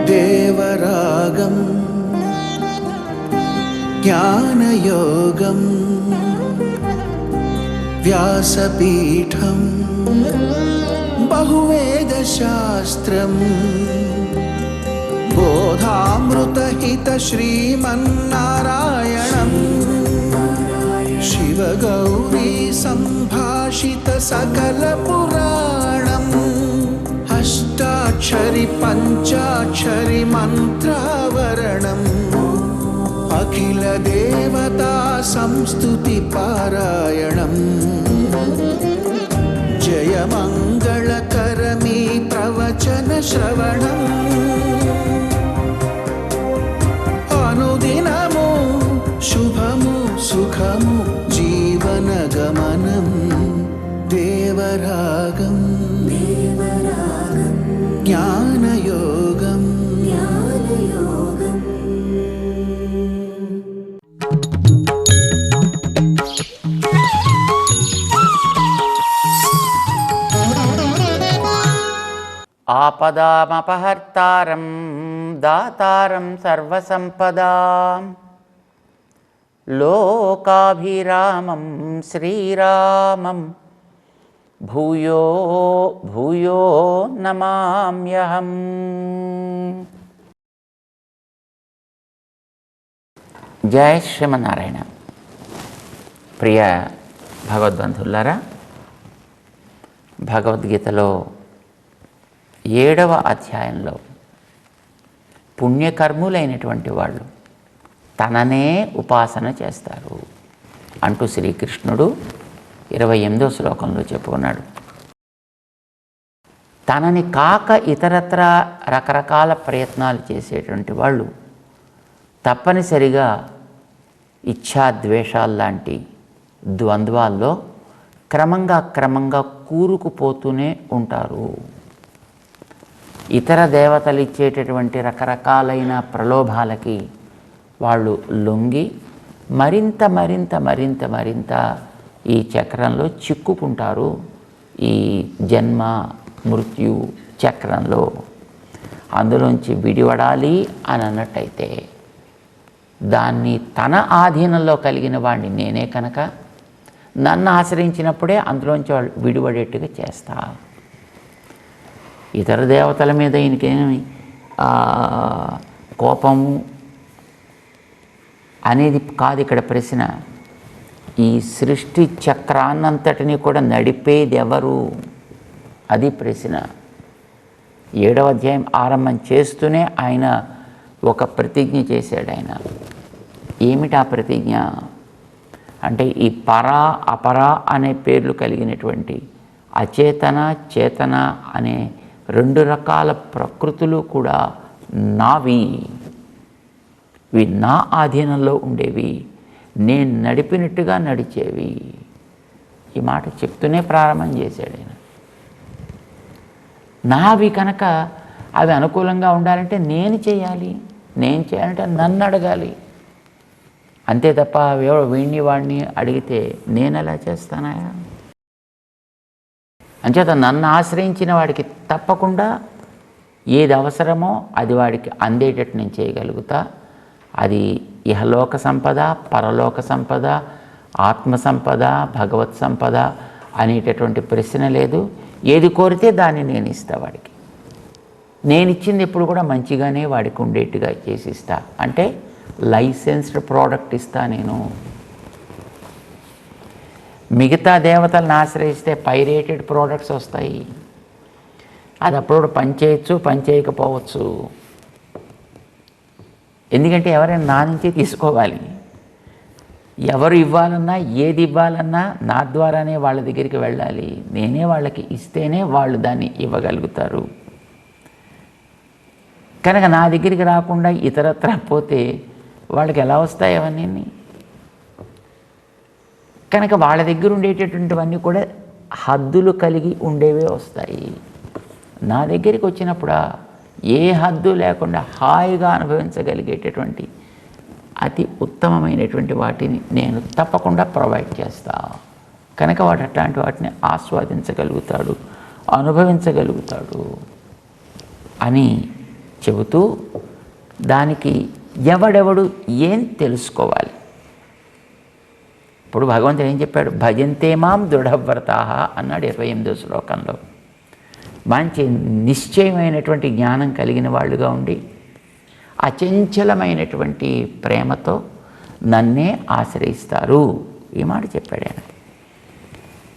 దేవరాగం జ్ఞానయోగం వ్యాసపీఠం బహువేదశాస్త్రం బోధామృతహిత శ్రీమన్నారాయణం శివగౌరీ సంభాషిత సకల పురాణం అష్టాక్షరి పంచాక్షరి మంత్రావరణం అఖిల దేవతా సంస్తుతి పారాయణం జయమంగళకరమీ ప్రవచన శ్రవణం అనుదినము శుభము సుఖము జీవన గమనం దేవరాగం జ్ఞానయోగం ఆపదామపహర్తారం దాతారం సర్వసంపదాం లోకాభిరామం శ్రీరామం భూయో భూయో నమామ్యహం. జయ శ్రీమన్నారాయణ. ప్రియ భగవద్బంధులారా, భగవద్గీతలో 7వ అధ్యాయంలో పుణ్యకర్ములైనటువంటి వాళ్ళు తననే ఉపాసన చేస్తారు అంటూ శ్రీకృష్ణుడు 28వ శ్లోకంలో చెప్పుకున్నాడు. తనని కాక ఇతరత్ర రకరకాల ప్రయత్నాలు చేసేటువంటి వాళ్ళు తప్పనిసరిగా ఇచ్ఛాద్వేషాల్లాంటి ద్వంద్వాల్లో క్రమంగా కూరుకుపోతూనే ఉంటారు. ఇతర దేవతలు ఇచ్చేటటువంటి రకరకాలైన ప్రలోభాలకి వాళ్ళు లొంగి మరింత ఈ చక్రంలో చిక్కుకుంటారు. ఈ జన్మ మృత్యు చక్రంలో అందులోంచి విడివడాలి అని అన్నట్టయితే దాన్ని తన ఆధీనంలో కలిగిన వాడిని నేనే కనుక నన్ను ఆశ్రయించినప్పుడే అందులోంచి వాళ్ళు విడిపడేట్టుగా చేస్తా. ఇతర దేవతల మీద ఈయనకేమి కోపము అనేది కాదు ఇక్కడ ప్రశ్న. ఈ సృష్టి చక్రాన్నంతటినీ కూడా నడిపేది ఎవరు, అది ప్రశ్న. 7వ అధ్యాయం ఆరంభం చేస్తూనే ఆయన ఒక ప్రతిజ్ఞ చేశాడు. ఆయన ఏమిటి ఆ ప్రతిజ్ఞ అంటే, ఈ పరా అపరా అనే పేర్లు కలిగినటువంటి అచేతన చేతన అనే 2 రకాల ప్రకృతులు కూడా నావి, ఇవి నా ఆధీనంలో ఉండేవి, నేను నడిపినట్టుగా నడిచేవి. ఈ మాట చెప్తూనే ప్రారంభం చేశాడు ఆయన. నావి కనుక అవి అనుకూలంగా ఉండాలంటే నేను చేయాలంటే నన్ను అడగాలి. అంతే తప్ప వీడిని వాడిని అడిగితే నేను ఎలా చేస్తానాయా? అంచేత నన్ను ఆశ్రయించిన వాడికి తప్పకుండా ఏది అవసరమో అది వాడికి అందేటట్టు నేను చేయగలుగుతా. అది ఇహలోక సంపద, పరలోక సంపద, ఆత్మ సంపద, భగవత్ సంపద అనేటటువంటి ప్రశ్న లేదు. ఏది కోరితే దాన్ని నేను ఇస్తా వాడికి. నేను ఇచ్చింది ఎప్పుడు కూడా మంచిగానే వాడికి ఉండేట్టుగా చేసిస్తా. అంటే లైసెన్స్డ్ ప్రోడక్ట్ ఇస్తా నేను. మిగతా దేవతలను ఆశ్రయిస్తే పైరేటెడ్ ప్రోడక్ట్స్ వస్తాయి. అది అప్పుడు పనిచేయచ్చు, పనిచేయకపోవచ్చు. ఎందుకంటే ఎవరైనా నా నుంచే తీసుకోవాలి. ఎవరు ఇవ్వాలన్నా ఏది ఇవ్వాలన్నా నా ద్వారానే వాళ్ళ దగ్గరికి వెళ్ళాలి. నేనే వాళ్ళకి ఇస్తేనే వాళ్ళు దాన్ని ఇవ్వగలుగుతారు. కనుక నా దగ్గరికి రాకుండా ఇతరత్ర పోతే వాళ్ళకి ఎలా వస్తాయి అవన్నీ? కనుక వాళ్ళ దగ్గర ఉండేటటువంటివన్నీ కూడా హద్దులు కలిగి ఉండేవే వస్తాయి. నా దగ్గరికి వచ్చినప్పుడు ఏ హద్దు లేకుండా హాయిగా అనుభవించగలిగేటటువంటి అతి ఉత్తమమైనటువంటి వాటిని నేను తప్పకుండా ప్రొవైడ్ చేస్తా. కనుక వాడు అట్లాంటి వాటిని ఆస్వాదించగలుగుతాడు, అనుభవించగలుగుతాడు అని చెబుతూ దానికి ఎవడెవడు ఏం తెలుసుకోవాలి. ఇప్పుడు భగవంతుడు ఏం చెప్పాడు? భజంతే మాం దృఢవ్రతాః అన్నాడు 28వ శ్లోకంలో. మంచి నిశ్చయమైనటువంటి జ్ఞానం కలిగిన వాళ్ళుగా ఉండి అచంచలమైనటువంటి ప్రేమతో నన్నే ఆశ్రయిస్తారు. ఈ మాట చెప్పాడు ఆయన.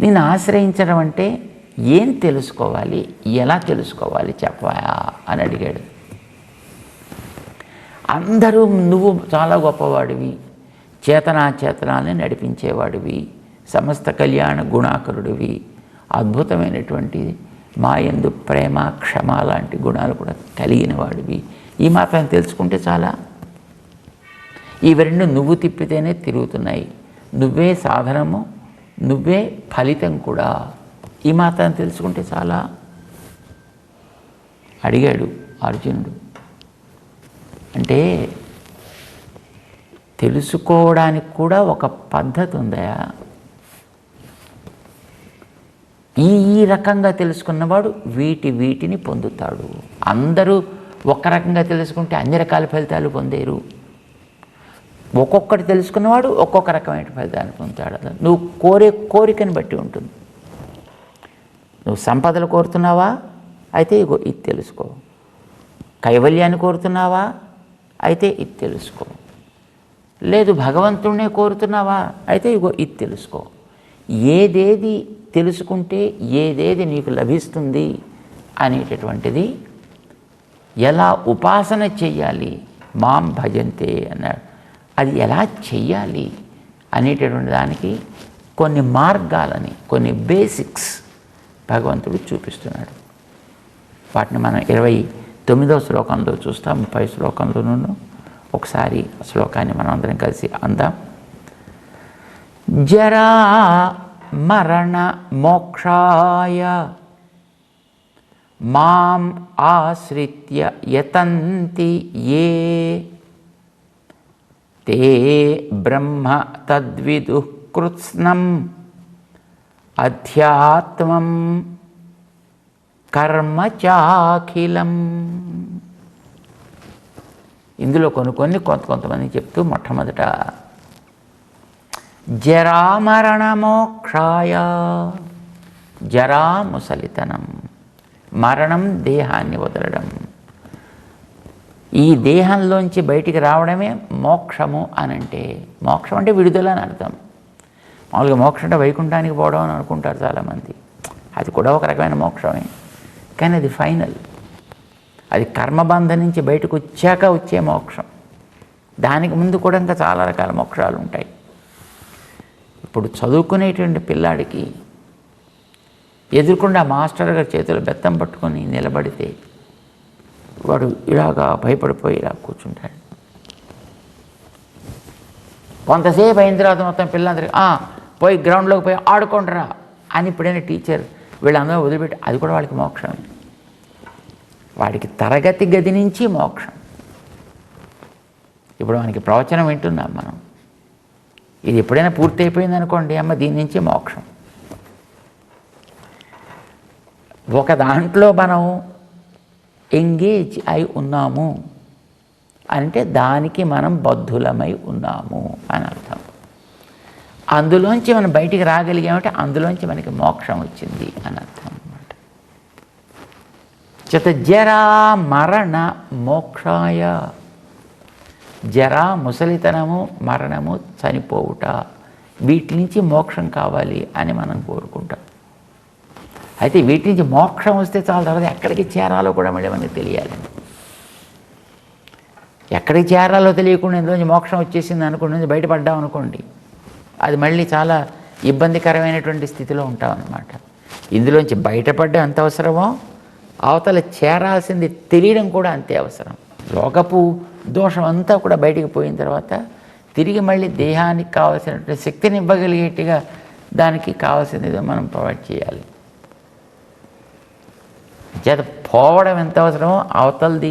నిన్ను ఆశ్రయించడం అంటే ఏం తెలుసుకోవాలి, ఎలా తెలుసుకోవాలి చెప్పవా అని అడిగాడు. అందరూ నువ్వు చాలా గొప్పవాడివి, చేతనాచేతనాన్ని నడిపించేవాడివి, సమస్త కళ్యాణ గుణాకరుడివి, అద్భుతమైనటువంటి మా యందు ప్రేమ క్షమ లాంటి గుణాలు కూడా కలిగిన వాడివి, ఈ మాత్రం తెలుసుకుంటే చాలా. ఇవి రెండు నువ్వు తిప్పితేనే తిరుగుతున్నాయి, నువ్వే సాధనము, నువ్వే ఫలితం కూడా, ఈ మాత్రం తెలుసుకుంటే చాలా అడిగాడు అర్జునుడు. అంటే తెలుసుకోవడానికి కూడా ఒక పద్ధతి ఉందా? ఈ రకంగా తెలుసుకున్నవాడు వీటిని పొందుతాడు. అందరూ ఒక రకంగా తెలుసుకుంటే అన్ని రకాల ఫలితాలు పొందేరు. ఒక్కొక్కటి తెలుసుకున్నవాడు ఒక్కొక్క రకమైన ఫలితాన్ని పొందుతాడు. నువ్వు కోరే కోరికని బట్టి ఉంటుంది. నువ్వు సంపదలు కోరుతున్నావా? అయితే ఇగో ఇది తెలుసుకో. కైవల్యాన్ని కోరుతున్నావా? అయితే ఇది తెలుసుకో. లేదు భగవంతుడినే కోరుతున్నావా? అయితే ఇగో ఇది తెలుసుకో. ఏదేది తెలుసుకుంటే ఏదేది నీకు లభిస్తుంది అనేటటువంటిది, ఎలా ఉపాసన చెయ్యాలి, మాం భజంతే అన్నాడు. అది ఎలా చెయ్యాలి అనేటటువంటి దానికి కొన్ని మార్గాలని, కొన్ని బేసిక్స్ భగవంతుడు చూపిస్తున్నాడు. వాటిని మనం 29వ శ్లోకంలో చూస్తాం, 30 శ్లోకంలోనూ. ఒకసారి శ్లోకాన్ని మనం అందరం కలిసి అందాం. జరా మరణ మోక్షాయ మాం ఆశ్రిత్య యతంతి ఏ తే బ్రహ్మ తద్విదుః కృత్స్నం అధ్యాత్మం కర్మ చాఖిలం. ఇందులో కొంతమంది చెప్తూ, మొట్టమొదట జరామరణ మోక్షాయ, జరా ముసలితనం, మరణం దేహాన్ని వదలడం, ఈ దేహంలోంచి బయటికి రావడమే మోక్షము అని అంటే. మోక్షం అంటే విడుదల అని అర్థం. మామూలుగా మోక్షం అంటే వైకుంఠానికి పోవడం అని అనుకుంటారు చాలామంది. అది కూడా ఒక రకమైన మోక్షమే, కానీ అది ఫైనల్. అది కర్మబంధం నుంచి బయటకు వచ్చాక వచ్చే మోక్షం. దానికి ముందు కూడా ఇంకా చాలా రకాల మోక్షాలు ఉంటాయి. ఇప్పుడు చదువుకునేటువంటి పిల్లాడికి ఎదుర్కొండా మాస్టర్ గారి చేతులు బెత్తం పట్టుకొని నిలబడితే వాడు ఇలాగా భయపడిపోయి ఇలా కూర్చుంటాడు. కొంతసేపు అయిన తర్వాత మొత్తం పిల్లలందరికీ పోయి గ్రౌండ్లోకి పోయి ఆడుకుంటారా అని ఇప్పుడైనా టీచర్ వీళ్ళందరూ వదిలిపెట్టి, అది కూడా వాళ్ళకి మోక్షం. వాడికి తరగతి గది నుంచి మోక్షం. ఇప్పుడు మనకి ప్రవచనం వింటున్నాం మనం, ఇది ఎప్పుడైనా పూర్తి అయిపోయింది అనుకోండి, అమ్మ దీని నుంచి మోక్షం. ఒక దాంట్లో మనం ఎంగేజ్ అయి ఉన్నాము అంటే దానికి మనం బద్ధులమై ఉన్నాము అని అర్థం. అందులోంచి మనం బయటికి రాగలిగామంటే అందులోంచి మనకి మోక్షం వచ్చింది అని అర్థం అన్నమాట. చేత జరా మరణ మోక్షాయ, జరా ముసలితనము, మరణము చనిపోవుట, వీటి నుంచి మోక్షం కావాలి అని మనం కోరుకుంటాం. అయితే వీటి నుంచి మోక్షం వస్తే చాలా తర్వాత ఎక్కడికి చేరాలో కూడా మళ్ళీ మనకి తెలియాలండి. ఎక్కడికి చేరాలో తెలియకుండా ఇందులోంచి మోక్షం వచ్చేసింది అనుకోండి, బయటపడ్డాం అనుకోండి, అది మళ్ళీ చాలా ఇబ్బందికరమైనటువంటి స్థితిలో ఉంటామన్నమాట. ఇందులోంచి బయటపడడం ఎంత అవసరమో అవతల చేరాల్సింది తెలియడం కూడా అంతే అవసరం. లోకపు దోషం అంతా కూడా బయటికి పోయిన తర్వాత తిరిగి మళ్ళీ దేహానికి కావాల్సినటువంటి శక్తిని ఇవ్వగలిగేట్టుగా దానికి కావాల్సినది మనం ప్రొవైడ్ చేయాలి. చేత పోవడం ఎంత అవసరమో అవతలది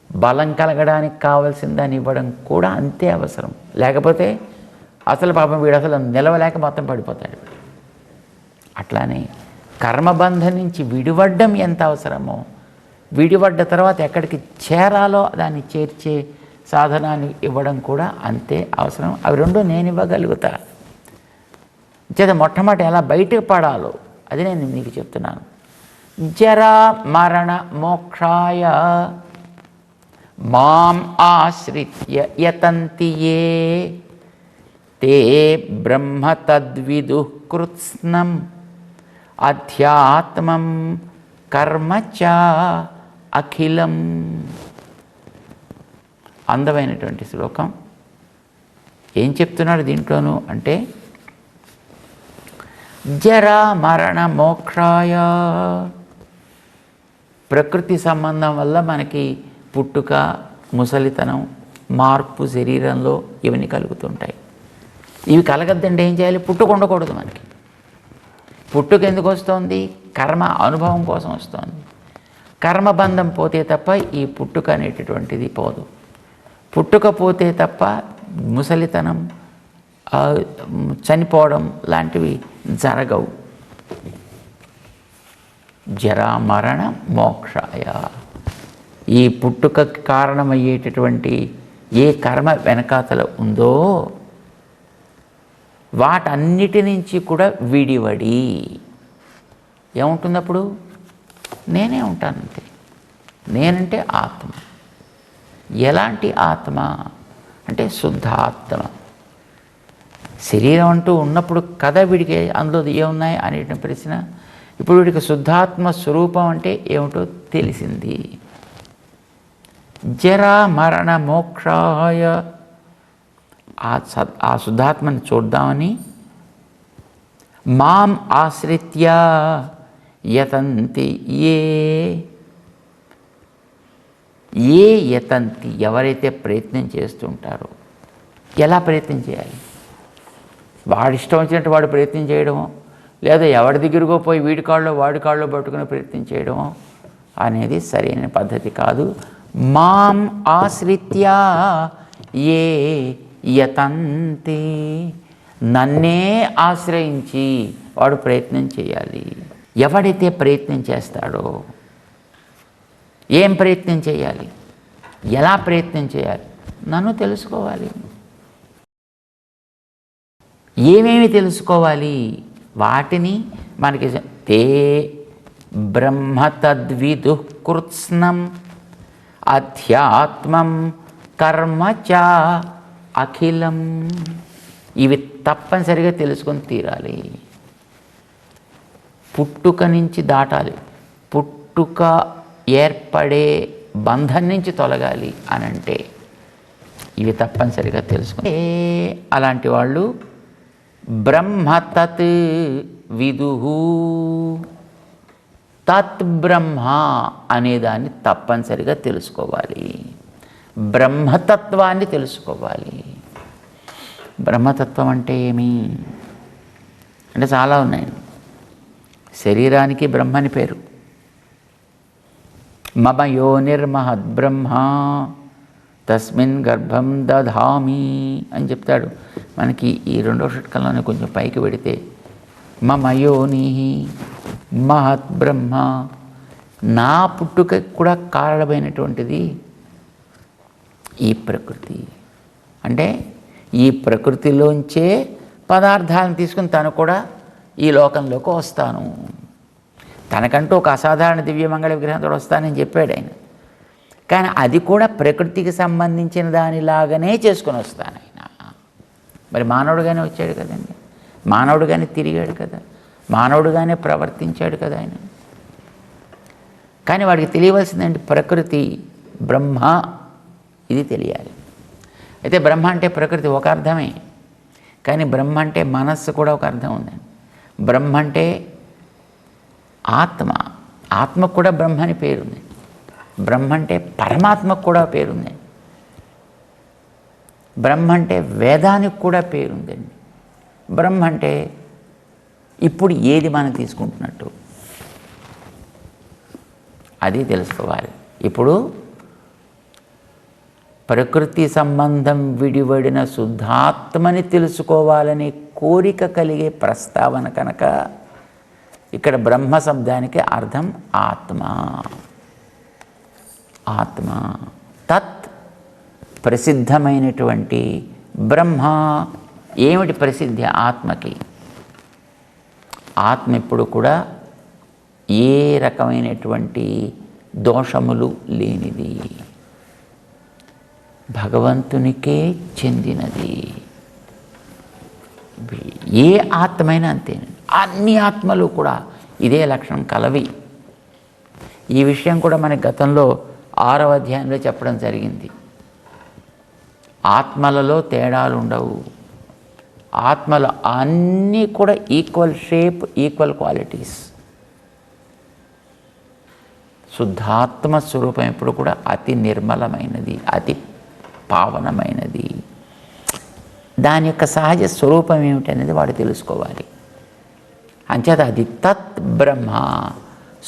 బలం కలగడానికి కావాల్సిన దాన్ని ఇవ్వడం కూడా అంతే అవసరం. లేకపోతే అసలు పాపం వీడు అసలు నిలవలేక మొత్తం పడిపోతాడు. అట్లానే కర్మబంధం నుంచి విడివడ్డం ఎంత అవసరమో విడిపడ్డ తర్వాత ఎక్కడికి చేరాలో దాన్ని చేర్చే సాధనాన్ని ఇవ్వడం కూడా అంతే అవసరం. అవి రెండు నేను ఇవ్వగలుగుతా. చేత మొట్టమొదటి ఎలా బయటకు పడాలో అది నేను నీకు చెప్తున్నాను. జరా మరణ మోక్షాయ మాం ఆశ్రిత్య యతంతి యే తే బ్రహ్మ తద్విదుః కృత్స్నం అధ్యాత్మం కర్మ చ అఖిలం. అందమైనటువంటి శ్లోకం. ఏం చెప్తున్నాడు దీంట్లోనూ అంటే జరా మరణ మోక్షాయ. ప్రకృతి సంబంధం వల్ల మనకి పుట్టుక, ముసలితనం, మార్పు శరీరంలో ఇవన్నీ కలుగుతుంటాయి. ఇవి కలగద్దంటే ఏం చేయాలి? పుట్టుక ఉండకూడదు. మనకి పుట్టుక ఎందుకు వస్తుంది? కర్మ అనుభవం కోసం వస్తుంది. కర్మబంధం పోతే తప్ప ఈ పుట్టుక అనేటటువంటిది పోదు. పుట్టుక పోతే తప్ప ముసలితనం, చనిపోవడం లాంటివి జరగవు. జరా మరణ మోక్షాయ. ఈ పుట్టుకకి కారణమయ్యేటటువంటి ఏ కర్మ వెనకాతల ఉందో వాటన్నిటి నుంచి కూడా విడివడి ఏముంటుంది? అప్పుడు నేనే ఉంటాను అంతే. నేనంటే ఆత్మ. ఎలాంటి ఆత్మ అంటే శుద్ధాత్మ. శరీరం అంటూ ఉన్నప్పుడు కథ వీడికి అందులో ఏమున్నాయి అనేటువంటి ప్రశ్న. ఇప్పుడు వీడికి శుద్ధాత్మ స్వరూపం అంటే ఏమిటో తెలిసింది. జరా మరణ మోక్షాయ. ఆ శుద్ధాత్మని చూద్దామని మాం ఆశ్రిత్య యతంతి ఏ యతంతి. ఎవరైతే ప్రయత్నం చేస్తుంటారో. ఎలా ప్రయత్నం చేయాలి? వాడి ఇష్టం వచ్చినట్టు వాడు ప్రయత్నం చేయడమో, లేదా ఎవరి దగ్గరకో పోయి వీడి కాళ్ళలో వాడి కాళ్ళలో పట్టుకుని ప్రయత్నం చేయడమో అనేది సరైన పద్ధతి కాదు. మాం ఆశ్రిత్య ఏ యతంతి. నన్నే ఆశ్రయించి వాడు ప్రయత్నం చేయాలి. ఎవడైతే ప్రయత్నం చేస్తాడో, ఏం ప్రయత్నం చేయాలి? ఎలా ప్రయత్నం చేయాలి? నన్ను తెలుసుకోవాలి. ఏమేమి తెలుసుకోవాలి? వాటిని మనకి తే బ్రహ్మ తద్విదుః కృత్స్నం అధ్యాత్మం కర్మ చ అఖిలం. ఇవి తప్పనిసరిగా తెలుసుకొని తీరాలి. పుట్టుక నుంచి దాటాలి. పుట్టుక ఏర్పడే బంధం నుంచి తొలగాలి అనంటే ఇవి తప్పనిసరిగా తెలుసుకుని అలాంటి వాళ్ళు బ్రహ్మ తత్ విదుహు. తత్ బ్రహ్మ అనేదాన్ని తప్పనిసరిగా తెలుసుకోవాలి. బ్రహ్మతత్వాన్ని తెలుసుకోవాలి. బ్రహ్మతత్వం అంటే ఏమి అంటే చాలా ఉన్నాయి. శరీరానికి బ్రహ్మని పేరు. మమ యోనిర్మహద్బ్రహ్మ తస్మిన్ గర్భం దధామి అని చెప్తాడు. మనకి ఈ రెండో షట్కంలోనే కొంచెం పైకి పెడితే మమ యోని మహద్బ్రహ్మ. నా పుట్టుక కూడా కారణమైనటువంటిది ఈ ప్రకృతి. అంటే ఈ ప్రకృతిలోంచే పదార్థాలను తీసుకుని తను కూడా ఈ లోకంలోకి వస్తాను. తనకంటూ ఒక అసాధారణ దివ్యమంగళ విగ్రహంతో వస్తానని చెప్పాడు ఆయన. కానీ అది కూడా ప్రకృతికి సంబంధించిన దానిలాగానే చేసుకొని వస్తాను ఆయన. మరి మానవుడుగానే వచ్చాడు కదండి. మానవుడుగానే తిరిగాడు కదా. మానవుడుగానే ప్రవర్తించాడు కదా ఆయన. కానీ వాడికి తెలియవలసిందంటే ప్రకృతి బ్రహ్మ ఇది తెలియాలి. అయితే బ్రహ్మ అంటే ప్రకృతి ఒక అర్థమే, కానీ బ్రహ్మ అంటే మనస్సు కూడా ఒక అర్థం ఉందండి. బ్రహ్మ అంటే ఆత్మ. ఆత్మకు కూడా బ్రహ్మ అని పేరుంది. బ్రహ్మ అంటే పరమాత్మకు కూడా పేరుంది. బ్రహ్మ అంటే వేదానికి కూడా పేరుందండి. బ్రహ్మ అంటే ఇప్పుడు ఏది మనం తీసుకుంటున్నట్టు అది తెలుసుకోవాలి. ఇప్పుడు ప్రకృతి సంబంధం విడివడిన శుద్ధాత్మని తెలుసుకోవాలనే కోరిక కలిగే ప్రస్తావన కనుక ఇక్కడ బ్రహ్మ శబ్దానికి అర్థం ఆత్మ. ఆత్మ. తత్ ప్రసిద్ధమైనటువంటి బ్రహ్మ. ఏమిటి ప్రసిద్ధి ఆత్మకి? ఆత్మ ఎప్పుడు కూడా ఏ రకమైనటువంటి దోషములు లేనిది, భగవంతునికే చెందినది. ఏ ఆత్మైనా అంతేనండి. అన్ని ఆత్మలు కూడా ఇదే లక్షణం కలవి. ఈ విషయం కూడా మనకి గతంలో 6వ అధ్యాయంలో చెప్పడం జరిగింది. ఆత్మలలో తేడాలు ఉండవు. ఆత్మలు అన్నీ కూడా ఈక్వల్ షేప్, ఈక్వల్ క్వాలిటీస్. శుద్ధాత్మ స్వరూపం ఎప్పుడు కూడా అతి నిర్మలమైనది, అతి పావనమైనది. దాని యొక్క సహజ స్వరూపం ఏమిటి అనేది వాడు తెలుసుకోవాలి. అంచేత అది తత్ బ్రహ్మ,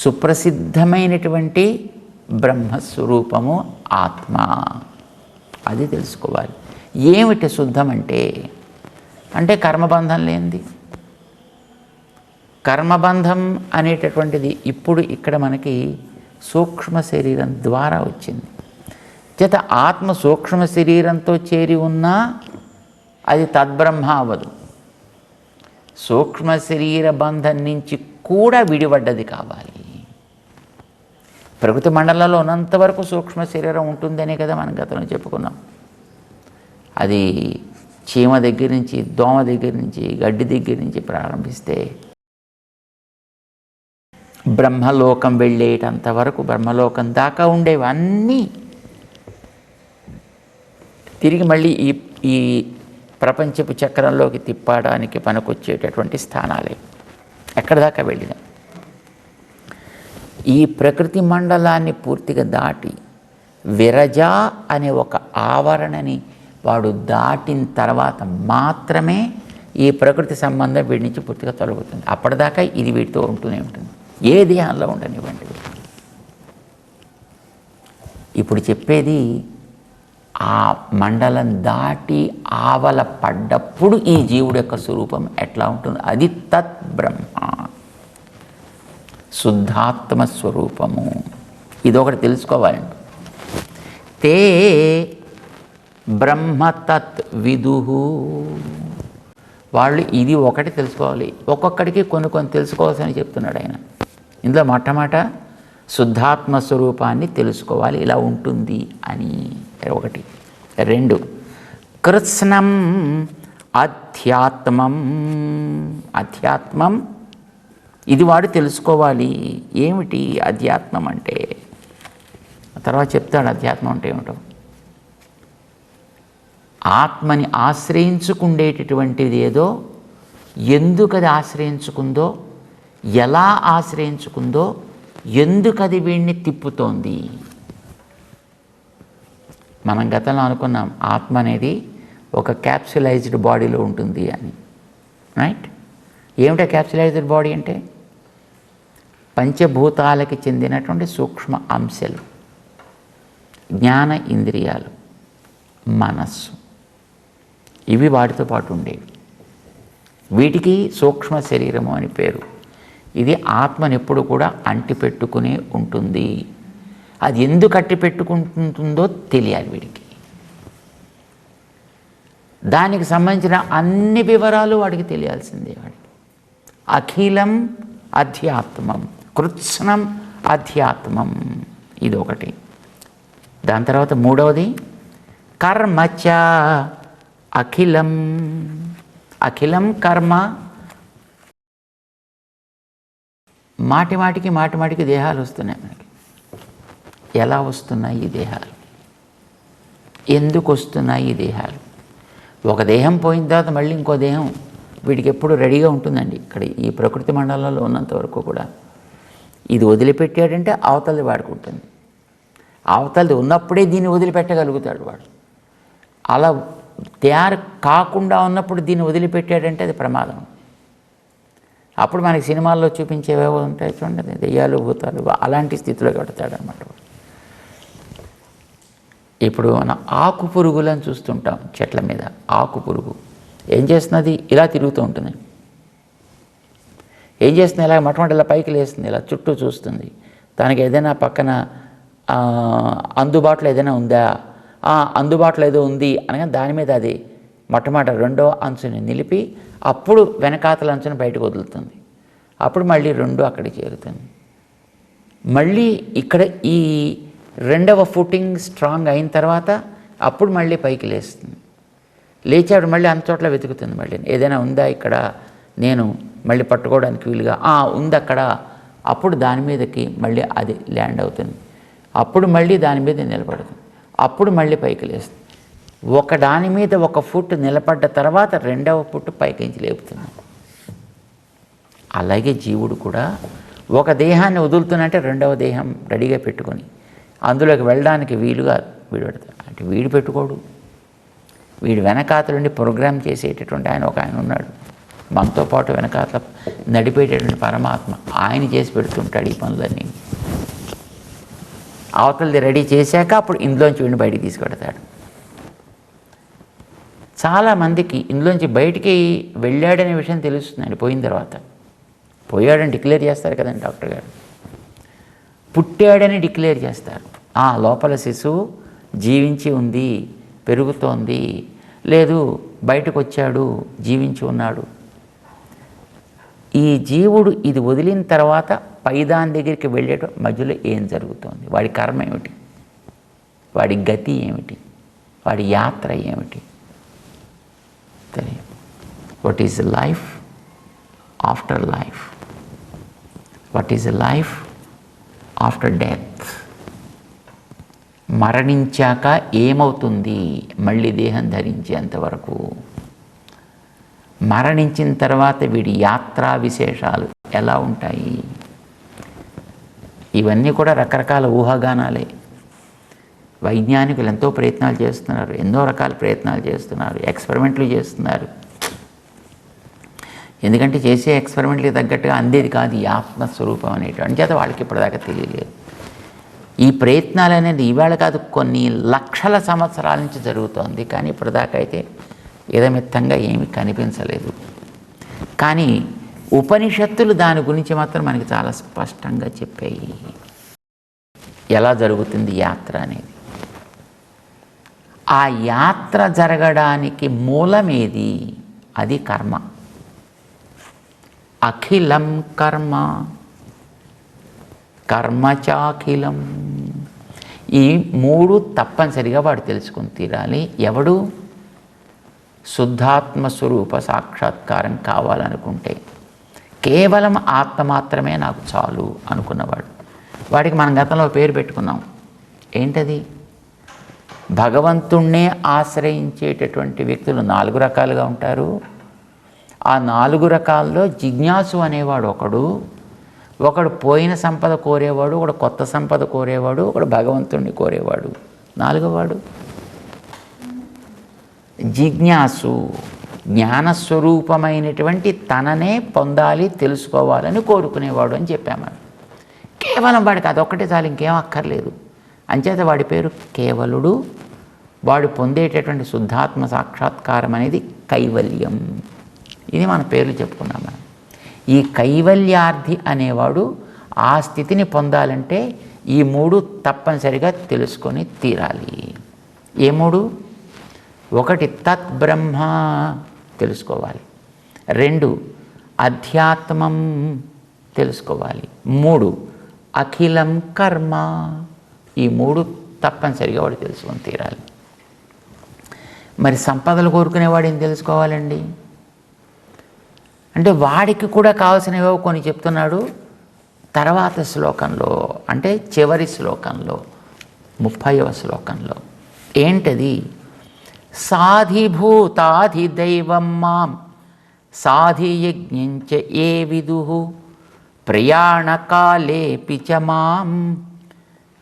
సుప్రసిద్ధమైనటువంటి బ్రహ్మస్వరూపము ఆత్మ. అది తెలుసుకోవాలి. ఏమిటి శుద్ధం అంటే కర్మబంధం లేనిది. కర్మబంధం అనేటటువంటిది ఇప్పుడు ఇక్కడ మనకి సూక్ష్మ శరీరం ద్వారా వచ్చింది. చేత ఆత్మ సూక్ష్మ శరీరంతో చేరి ఉన్నా అది తద్బ్రహ్మ అవ్వదు. సూక్ష్మ శరీర బంధం నుంచి కూడా విడిపడ్డది కావాలి. ప్రకృతి మండలంలో ఉన్నంత వరకు సూక్ష్మ శరీరం ఉంటుందనే కదా మనం గతంలో చెప్పుకున్నాం. అది చీమ దగ్గర నుంచి, దోమ దగ్గర నుంచి, గడ్డి దగ్గర నుంచి ప్రారంభిస్తే బ్రహ్మలోకం వెళ్ళేటంత వరకు, బ్రహ్మలోకం దాకా ఉండేవన్నీ తిరిగి మళ్ళీ ఈ ప్రపంచపు చక్రంలోకి తిప్పడానికి పనికొచ్చేటటువంటి స్థానాలే. ఎక్కడి దాకా వెళ్ళినా ఈ ప్రకృతి మండలాన్ని పూర్తిగా దాటి విరజ అనే ఒక ఆవరణని వాడు దాటిన తర్వాత మాత్రమే ఈ ప్రకృతి సంబంధం వీడి నుంచి పూర్తిగా తొలగుతుంది. అప్పటిదాకా ఇది వీటితో ఉంటూనే ఉంటుంది, ఏ దేహంలో ఉండనివ్వండి. ఇప్పుడు చెప్పేది ఆ మండలం దాటి ఆవల పడ్డప్పుడు ఈ జీవుడు యొక్క స్వరూపం ఎట్లా ఉంటుంది, అది తత్ బ్రహ్మ, శుద్ధాత్మ స్వరూపము. ఇదొకటి తెలుసుకోవాలండి. తే బ్రహ్మ తత్ విదుహు. వాళ్ళు ఇది ఒకటి తెలుసుకోవాలి. ఒక్కొక్కడికి కొన్ని తెలుసుకోవాల్సిన చెప్తున్నాడు ఆయన. ఇందులో మొట్టమొదట శుద్ధాత్మ స్వరూపాన్ని తెలుసుకోవాలి, ఇలా ఉంటుంది అని ఒకటి. 2 కృత్స్నం అధ్యాత్మం. అధ్యాత్మం ఇది వాడు తెలుసుకోవాలి. ఏమిటి అధ్యాత్మం అంటే? తర్వాత చెప్తాడు అధ్యాత్మం అంటే ఏమిటో. ఆత్మని ఆశ్రయించుకుండేటటువంటిది ఏదో, ఎందుకు అది ఆశ్రయించుకుందో, ఎలా ఆశ్రయించుకుందో, ఎందుకు అది వీడిని తిప్పుతోంది. మనం గతంలో అనుకున్నాం ఆత్మ అనేది ఒక క్యాప్సులైజ్డ్ బాడీలో ఉంటుంది అని, రైట్? ఏమిటా క్యాప్సులైజ్డ్ బాడీ అంటే? పంచభూతాలకి చెందినటువంటి సూక్ష్మ అంశాలు, జ్ఞాన ఇంద్రియాలు, మనస్సు, ఇవి వాటితో పాటు ఉండేవి. వీటికి సూక్ష్మ శరీరము అని పేరు. ఇది ఆత్మని ఎప్పుడు కూడా అంటిపెట్టుకునే ఉంటుంది. అది ఎందుకు అట్టిపెట్టుకుంటుందో తెలియాలి వీడికి. దానికి సంబంధించిన అన్ని వివరాలు వాడికి తెలియాల్సిందే. వాడికి అఖిలం అధ్యాత్మం, కృత్స్నం అధ్యాత్మం, ఇదొకటి. దాని తర్వాత 3వది కర్మచ అఖిలం. అఖిలం కర్మ. మాటిమాటికి దేహాలు వస్తున్నాయి మనకి. ఎలా వస్తున్నాయి ఈ దేహాలు? ఎందుకు వస్తున్నాయి ఈ దేహాలు? ఒక దేహం పోయిన తర్వాత మళ్ళీ ఇంకో దేహం వీడికి ఎప్పుడు రెడీగా ఉంటుందండి. ఇక్కడ ఈ ప్రకృతి మండలంలో ఉన్నంత వరకు కూడా ఇది వదిలిపెట్టాడంటే అవతలది వాడుకుంటుంది. అవతలది ఉన్నప్పుడే దీన్ని వదిలిపెట్టగలుగుతాడు వాడు. అలా తయారు కాకుండా ఉన్నప్పుడు దీన్ని వదిలిపెట్టాడంటే అది ప్రమాదం. అప్పుడు మనకి సినిమాల్లో చూపించేవేవో ఉంటాయి చూడండి, దెయ్యాలు భూతాలు, అలాంటి స్థితిలో పెడతాడనమాట. ఇప్పుడు మన ఆకు పురుగులను చూస్తుంటాం చెట్ల మీద. ఆకు పురుగు ఏం చేస్తున్నది? ఇలా తిరుగుతూ ఉంటుంది. ఏం చేస్తుంది? ఇలా మొట్టమొదటి ఇలా పైకి లేస్తుంది, ఇలా చుట్టూ చూస్తుంది. దానికి ఏదైనా పక్కన అందుబాటులో ఏదైనా ఉందా, అందుబాటులో ఏదో ఉంది అనగా దాని మీద అది మొట్టమొదటి రెండో అంచుని నిలిపి అప్పుడు వెనకాతల అంచుని బయటకు వదులుతుంది. అప్పుడు మళ్ళీ రెండు అక్కడికి చేరుతుంది. మళ్ళీ ఇక్కడ ఈ రెండవ ఫుటింగ్ స్ట్రాంగ్ అయిన తర్వాత అప్పుడు మళ్ళీ పైకి లేస్తుంది. లేచాడు మళ్ళీ అంత చోట్ల వెతుకుతుంది. మళ్ళీ ఏదైనా ఉందా ఇక్కడ నేను మళ్ళీ పట్టుకోవడానికి వీలుగా, ఉంది అక్కడ. అప్పుడు దాని మీదకి మళ్ళీ అది ల్యాండ్ అవుతుంది. అప్పుడు మళ్ళీ దాని మీద నిలబడుతుంది. అప్పుడు మళ్ళీ పైకి లేస్తుంది. ఒక దాని మీద ఒక ఫుట్ నిలబడ్డ తర్వాత రెండవ ఫుట్ పైకించి లేపుతుంది. అలాగే జీవుడు కూడా ఒక దేహాన్ని వదులుతున్నట్టే రెండవ దేహం రెడీగా పెట్టుకొని అందులోకి వెళ్ళడానికి వీలుగా వీడు పెడతాడు. అంటే వీడు పెట్టుకోడు, వీడు వెనకాతలుండి ప్రోగ్రామ్ చేసేటటువంటి ఆయన ఉన్నాడు. మనతో పాటు వెనకాతల నడిపేటటువంటి పరమాత్మ ఆయన చేసి పెడుతుంటాడు ఈ పనులన్నీ. అవతలది రెడీ చేశాక అప్పుడు ఇందులోంచి వీడిని బయటికి తీసుకెడతాడు. చాలామందికి ఇందులోంచి బయటికి వెళ్ళాడనే విషయం తెలుస్తుందండి పోయిన తర్వాత. పోయాడని డిక్లేర్ చేస్తారు కదండి డాక్టర్ గారు. పుట్టాడని డిక్లేర్ చేస్తారు. లోపల శిశువు జీవించి ఉంది, పెరుగుతోంది, లేదు బయటకు వచ్చాడు, జీవించి ఉన్నాడు. ఈ జీవుడు ఇది వదిలిన తర్వాత పైదాని దగ్గరికి వెళ్ళేట మధ్యలో ఏం జరుగుతోంది, వాడి కర్మ ఏమిటి, వాడి గతి ఏమిటి, వాడి యాత్ర ఏమిటి తెలియదు. What is life after life, what is life after death. మరణించాక ఏమవుతుంది, మళ్ళీ దేహం ధరించేంతవరకు, మరణించిన తర్వాత వీడి యాత్రా విశేషాలు ఎలా ఉంటాయి, ఇవన్నీ కూడా రకరకాల ఊహాగానాలే. వైజ్ఞానికులు ఎంతో ప్రయత్నాలు చేస్తున్నారు, ఎన్నో రకాల ప్రయత్నాలు చేస్తున్నారు, ఎక్స్పెరిమెంట్లు చేస్తున్నారు. ఎందుకంటే చేసే ఎక్స్పెరిమెంట్లకి తగ్గట్టుగా అందేది కాదు ఈ ఆత్మస్వరూపం అనేటువంటి చేత వాళ్ళకి ఇప్పటిదాకా తెలియలేదు. ఈ ప్రయత్నాలు అనేది ఈవేళ కాదు, కొన్ని లక్షల సంవత్సరాల నుంచి జరుగుతోంది. కానీ ఇప్పటిదాకా అయితే ఇదమిత్తంగా ఏమీ కనిపించలేదు. కానీ ఉపనిషత్తులు దాని గురించి మాత్రం మనకి చాలా స్పష్టంగా చెప్పాయి, ఎలా జరుగుతుంది యాత్ర అనేది. ఆ యాత్ర జరగడానికి మూలమేది, అది కర్మ. అఖిలం కర్మ కర్మచాఖిలం. ఈ మూడు తప్పనిసరిగా వాడు తెలుసుకుని తీరాలి. ఎవడు శుద్ధాత్మస్వరూప సాక్షాత్కారం కావాలనుకుంటే, కేవలం ఆత్మ మాత్రమే నాకు చాలు అనుకున్నవాడు, వాడికి మనం గతంలో పేరు పెట్టుకున్నాం. ఏంటది? భగవంతుణ్ణే ఆశ్రయించేటటువంటి వ్యక్తులు 4 రకాలుగా ఉంటారు. ఆ 4 రకాల్లో జిజ్ఞాసు అనేవాడు ఒకడు పోయిన సంపద కోరేవాడు, ఒకడు కొత్త సంపద కోరేవాడు, ఒకడు భగవంతుణ్ణి కోరేవాడు. 4వవాడు జిజ్ఞాసు, జ్ఞానస్వరూపమైనటువంటి తననే పొందాలి, తెలుసుకోవాలని కోరుకునేవాడు అని చెప్పాము. కేవలం వాడికి అదొక్కటే చాలు, ఇంకేం అక్కర్లేదు. అంచేత వాడి పేరు కేవలుడు. వాడు పొందేటటువంటి శుద్ధాత్మ సాక్షాత్కారం అనేది కైవల్యం. ఇది మన పేర్లు చెప్పుకున్నాం మనం. ఈ కైవల్యార్థి అనేవాడు ఆ స్థితిని పొందాలంటే ఈ 3 తప్పనిసరిగా తెలుసుకొని తీరాలి. ఏ 3? 1 తత్బ్రహ్మ తెలుసుకోవాలి, 2 అధ్యాత్మం తెలుసుకోవాలి, 3 అఖిలం కర్మ. ఈ 3 తప్పనిసరిగా వాడు తెలుసుకొని తీరాలి. మరి సంపదలు కోరుకునేవాడు ఏం తెలుసుకోవాలండి అంటే వాడికి కూడా కావాల్సినవో కొన్ని చెప్తున్నాడు తర్వాత శ్లోకంలో, అంటే చివరి శ్లోకంలో 30వ శ్లోకంలో. ఏంటది? సాధిభూతాధిదైవం మాం సాధియజ్ఞంచ ఏ విదుః ప్రయాణకాలేపి చ మాం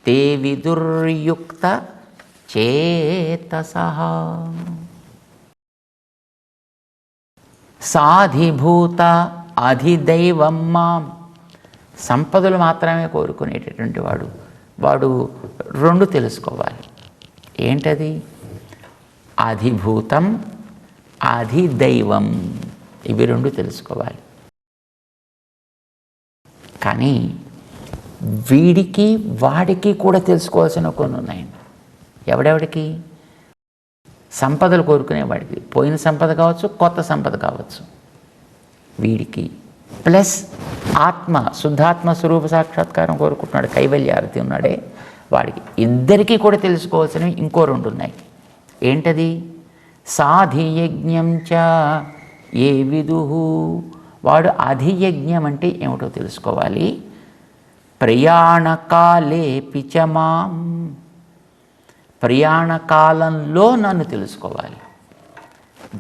తే విదుర్యుక్త చేతసః. సాధిభూత అధిదైవం మాం, సంపదలు మాత్రమే కోరుకునేటటువంటి వాడు 2 తెలుసుకోవాలి. ఏంటది? అధిభూతం అధిదైవం, ఇవి 2 తెలుసుకోవాలి. కానీ వీడికి వాడికి కూడా తెలుసుకోవాల్సిన కొన్ని ఉన్నాయండి. ఎవడెవడికి? సంపదలు కోరుకునేవాడికి, పోయిన సంపద కావచ్చు, కొత్త సంపద కావచ్చు, వీడికి. ప్లస్ ఆత్మ, శుద్ధాత్మ స్వరూప సాక్షాత్కారం కోరుకుంటున్నాడు, కైవల్యారతి ఉన్నాడే వాడికి. ఇద్దరికీ కూడా తెలుసుకోవాల్సినవి ఇంకో రెండు ఉన్నాయి. ఏంటది? సాధియజ్ఞం చ ఏ విదుహు. వాడు అధియజ్ఞం అంటే ఏమిటో తెలుసుకోవాలి. ప్రయాణకాలే పిచమాం, ప్రయాణకాలంలో నన్ను తెలుసుకోవాలి.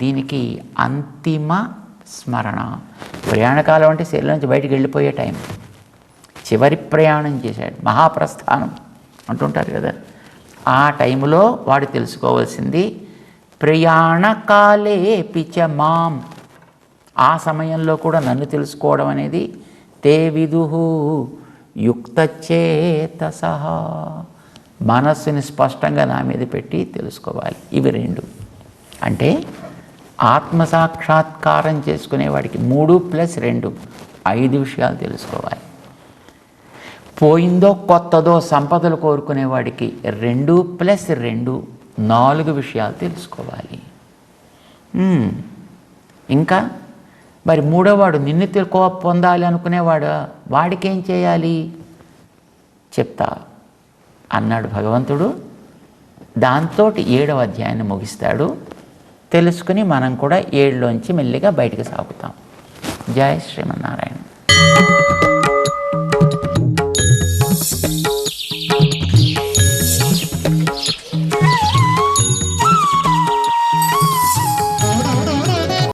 దీనికి అంతిమ స్మరణ. ప్రయాణకాలం అంటే శరీరం నుంచి బయటికి వెళ్ళిపోయే టైం, చివరి ప్రయాణం చేశాడు, మహాప్రస్థానం అంటుంటారు కదా. ఆ టైంలో వాడు తెలుసుకోవాల్సింది ప్రయాణకాలే పిచమాం. ఆ సమయంలో కూడా నన్ను తెలుసుకోవడం అనేది తే విదుహు యుక్తచేతసః, మనస్సుని స్పష్టంగా నా మీద పెట్టి తెలుసుకోవాలి. ఇవి రెండు. అంటే ఆత్మసాక్షాత్కారం చేసుకునేవాడికి 3+2 5 విషయాలు తెలుసుకోవాలి. పోయిందో కొత్తదో సంపదలు కోరుకునేవాడికి 2+2 4 విషయాలు తెలుసుకోవాలి. ఇంకా మరి మూడోవాడు నిన్ను పొందాలి అనుకునేవాడు, వాడికేం చేయాలి చెప్తా అన్నాడు భగవంతుడు. దాంతో 7వ అధ్యాయాన్ని ముగిస్తాడు. తెలుసుకుని మనం కూడా 7లోంచి మెల్లిగా బయటికి సాగుతాం. జై శ్రీమన్నారాయణ.